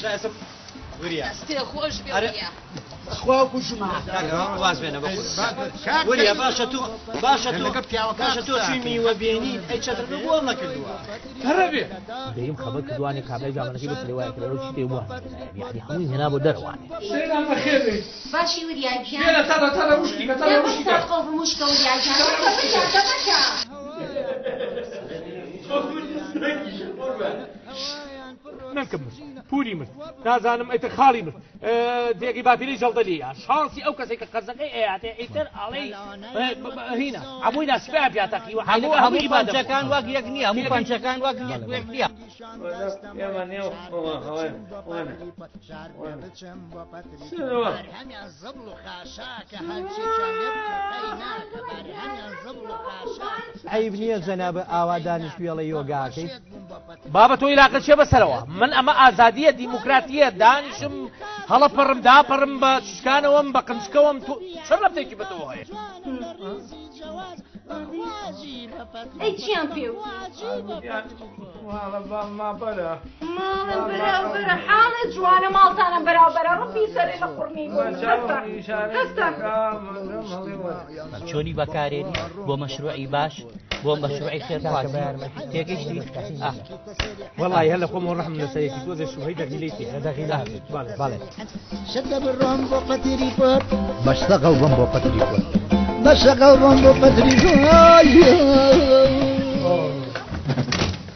اسم وريا استي خوش بيا خوا كوشما واز بينا وريا باشا تو شي میوەبێنین ئەی چەتر بۆ نەکردووە هەرەبێ دەیم خەبەر کردوانی کابرای جامانەکەی بە سلێوایە کردەوە چی تێ بووە یعنی هەمووی هێنا بۆ دەرەوانێ شێران بەخێرێ باشی وریا بێنە تەنە مشکیکە تەنە مشکیکە قەڵب مشکە وریا نەکەم پوری مرد نازانم ئەیتر خاڵی مرد دێگی باپیری جەڵدەلیە شانسی ئەو کەسێک کە قەرزەکەی ئەیاتێ ئیتر ئەڵێی هینە هەمووی ناسپای پیاتەقیوە هەموو پەنچەکان وەک یەک نییە هەموو پەنچەکان وەک یەک نییە عیب نییە جەنابە ئاوا دانیشتوێڵە یۆگاکەی بابە تۆ عێراقت چێ بەسەرەوە من ئەمە ئازادیە دیموکراتیە دانیشم هەڵەپەڕم داپەڕم بە شکانەوەم بە قنچکەوەم چ ڕەفتێکی بە تۆ هەیە ئەی چیان پێ ماڵم بەراوبەرە حاڵت جوانە ماڵتانە بەراوبەرە ڕفی سەرێ لە قوڕنی چۆنی بەکارێنی بۆ مەشروعی باش بۆ مەشروعی خێرخواسی تێگەیشتی وەڵی هەر لە خۆم ڕەحم لەسەرێکی تۆ دە شوهەی دەگیلەی تێ بەڵێ شەدەبڕۆم بۆ قەتری پۆر بەشتەقەڵ بۆم بۆ قەتری پۆر بەشەقەڵ بۆم بۆ قەتری پۆر